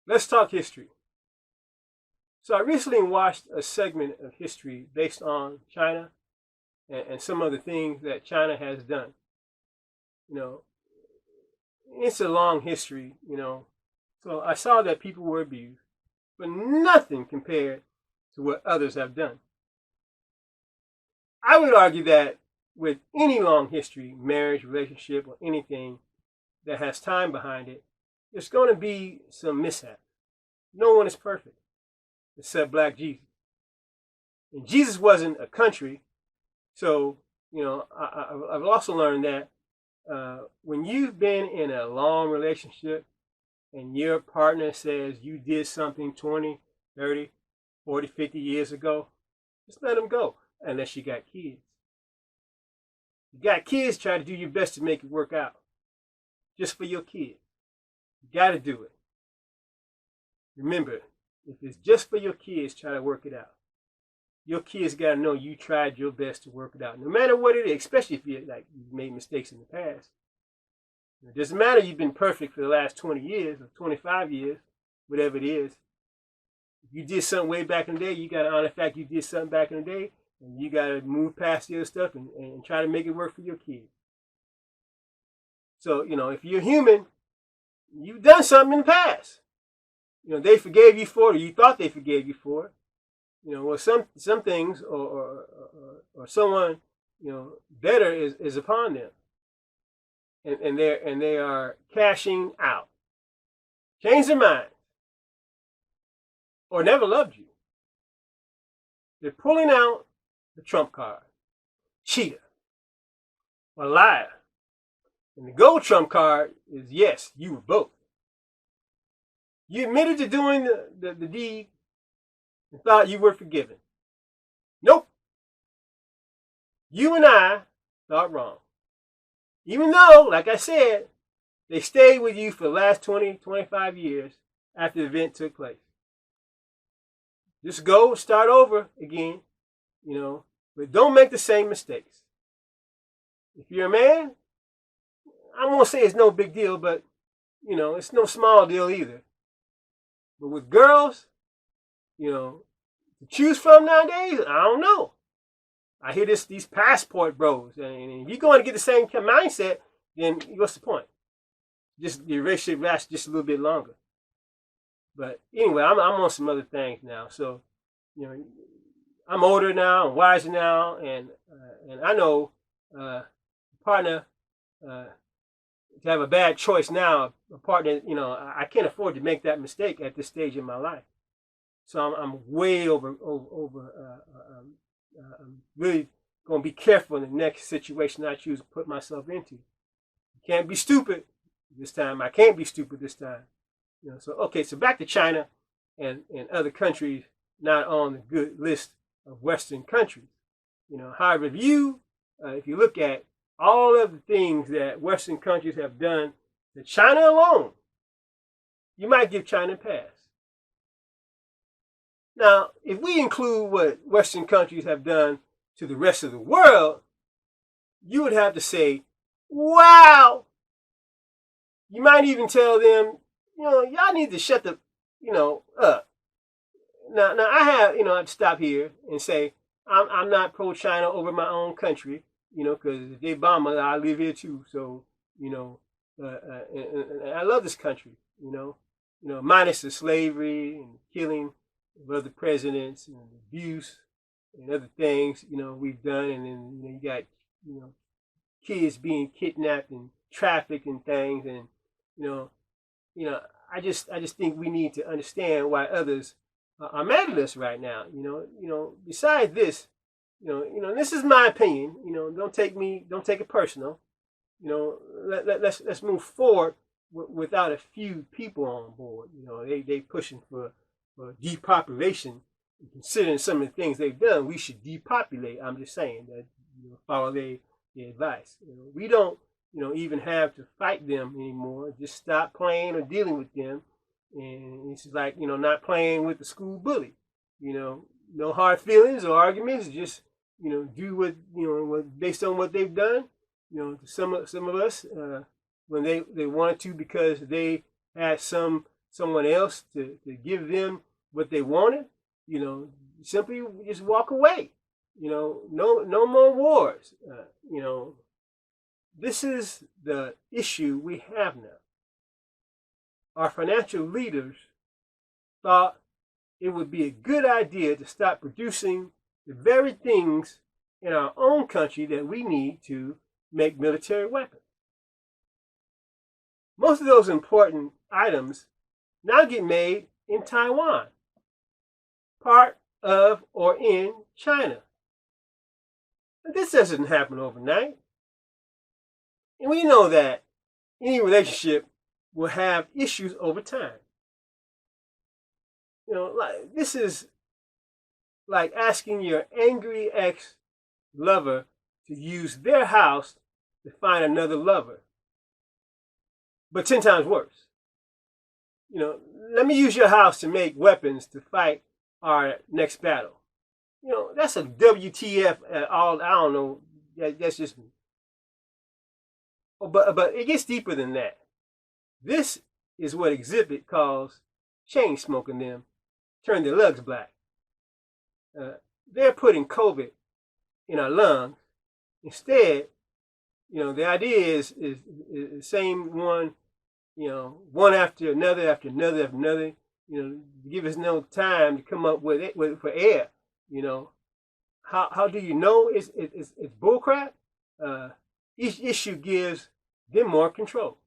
Let's talk history. So I recently watched a segment of history based on China and some of the things that China has done. You know, it's a long history, So I saw that people were abused, but nothing compared to what others have done. I would argue that with any long history, marriage, relationship, or anything that has time behind it, there's going to be some mishaps. No one is perfect except Black Jesus. And Jesus wasn't a country. So, I've also learned that when you've been in a long relationship and your partner says you did something 20, 30, 40, 50 years ago, just let them go unless you got kids. You got kids, try to do your best to make it work out. Just for your kids. You got to do it. Remember, if it's just for your kids, try to work it out. Your kids got to know you tried your best to work it out. No matter what it is, especially if you've made mistakes in the past. It doesn't matter you've been perfect for the last 20 years or 25 years, whatever it is. If you did something way back in the day, you got to honor the fact you did something back in the day, and you got to move past the other stuff and try to make it work for your kids. So, if you're human, you've done something in the past. They forgave you for it, or you thought they forgave you for it. Well, some things or someone, better is upon them. And they are cashing out. Change their mind. Or never loved you. They're pulling out the trump card. Cheater. Or liar. And the gold trump card is yes, you were both. You admitted to doing the deed and thought you were forgiven. Nope. You and I thought wrong. Even though, like I said, they stayed with you for the last 20, 25 years after the event took place. Just go start over again, but don't make the same mistakes. If you're a man, I won't say it's no big deal, but, it's no small deal either. But with girls, to choose from nowadays, I don't know. I hear these passport bros, and if you're going to get the same mindset, then what's the point? Just the relationship lasts just a little bit longer. But anyway, I'm on some other things now. So, I'm older now, I'm wiser now, and I know partner to have a bad choice now, a partner, I can't afford to make that mistake at this stage in my life. So I'm way over. I'm really going to be careful in the next situation I choose to put myself into. You can't be stupid this time. I can't be stupid this time. So back to China and other countries not on the good list of Western countries. However, if you look at all of the things that Western countries have done to China alone, you might give China a pass. Now, if we include what Western countries have done to the rest of the world, you would have to say, wow. You might even tell them, y'all need to shut the, up. Now I have, I have to stop here and say, I'm not pro-China over my own country, because if they bomb us, I live here too. So, and I love this country, minus the slavery and killing of other presidents and abuse and other things, we've done. And then, you got, kids being kidnapped and trafficked and things. And, I just think we need to understand why others are mad at us right now. Besides this, this is my opinion. Don't take it personal. Let's move forward without a few people on board. They pushing for depopulation. Considering some of the things they've done, we should depopulate. I'm just saying that follow their advice. We don't even have to fight them anymore. Just stop playing or dealing with them. And it's like not playing with the school bully. No hard feelings or arguments. Just do what based on what they've done. Some of us when they wanted to because they had some someone else to give them what they wanted, simply just walk away. No more wars. This is the issue we have now. Our financial leaders thought it would be a good idea to stop producing the very things in our own country that we need to make military weapons. Most of those important items now get made in Taiwan, part of or in China. But this doesn't happen overnight. And we know that any relationship will have issues over time. This is like asking your angry ex-lover to use their house to find another lover, but 10 times worse. Let me use your house to make weapons to fight our next battle. That's a WTF all. I don't know. That's just me. But it gets deeper than that. This is what Exhibit calls chain smoking them, turn their lugs black. They're putting COVID in our lungs. Instead, the idea is the same one, one after another, after another, after another, give us no time to come up with it for air. How do you know it's bullcrap? Each issue gives them more control.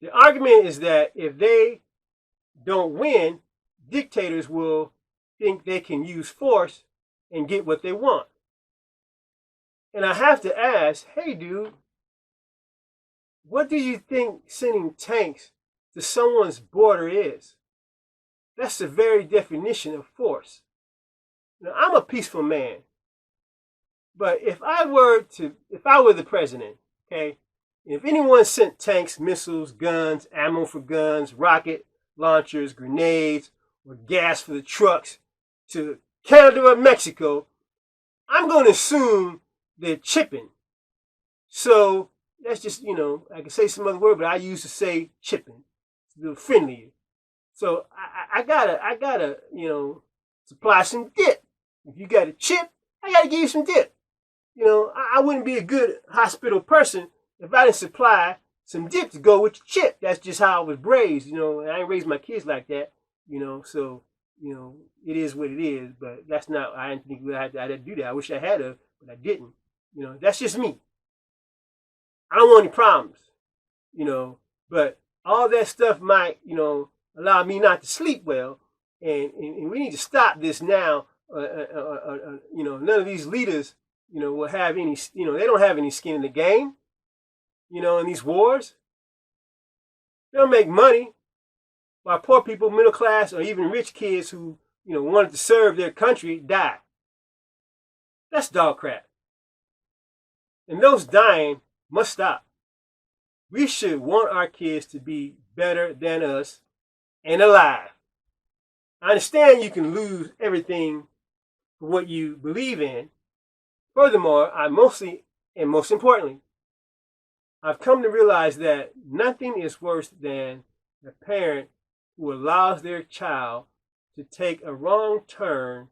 The argument is that if they don't win, dictators will think they can use force and get what they want. And I have to ask, hey dude, what do you think sending tanks to someone's border is? That's the very definition of force. Now, I'm a peaceful man, but if I were the president, okay, if anyone sent tanks, missiles, guns, ammo for guns, rocket launchers, grenades, or gas for the trucks to Canada or Mexico, I'm going to assume they're chipping. So that's just, I can say some other word, but I used to say chipping. It's a little friendlier. So I gotta, supply some dip. If you got a chip, I gotta give you some dip. I wouldn't be a good hospital person if I didn't supply some dip to go with the chip. That's just how I was raised. I ain't raised my kids like that. So it is what it is. But that's not. I didn't think I had to do that. I wish I had to, but I didn't. That's just me. I don't want any problems. But all that stuff might, allow me not to sleep well, and we need to stop this now. None of these leaders, will have any, they don't have any skin in the game. In these wars, they'll make money while poor people, middle class, or even rich kids who, wanted to serve their country die. That's dog crap. And those dying must stop. We should want our kids to be better than us and alive. I understand you can lose everything for what you believe in. Furthermore, most importantly, I've come to realize that nothing is worse than a parent who allows their child to take a wrong turn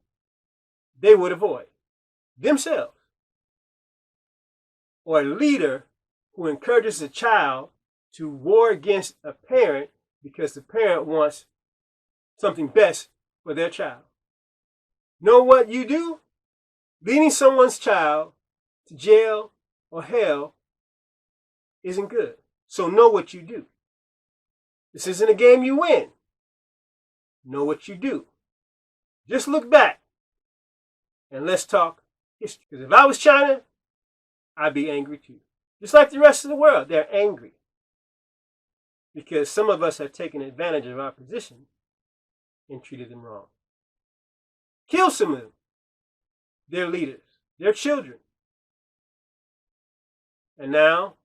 they would avoid themselves, or a leader who encourages a child to war against a parent because the parent wants something best for their child. Know what you do? Leading someone's child to jail or hell isn't good. So know what you do. This isn't a game you win. Know what you do. Just look back and let's talk history. Because if I was China, I'd be angry too. Just like the rest of the world, they're angry. Because some of us have taken advantage of our position and treated them wrong. Kill some of them. Their leaders, their children. And now,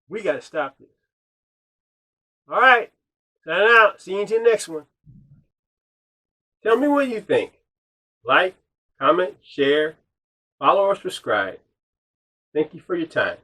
we got to stop this. All right. Signing out. See you until the next one. Tell me what you think. Like, comment, share, follow, or subscribe. Thank you for your time.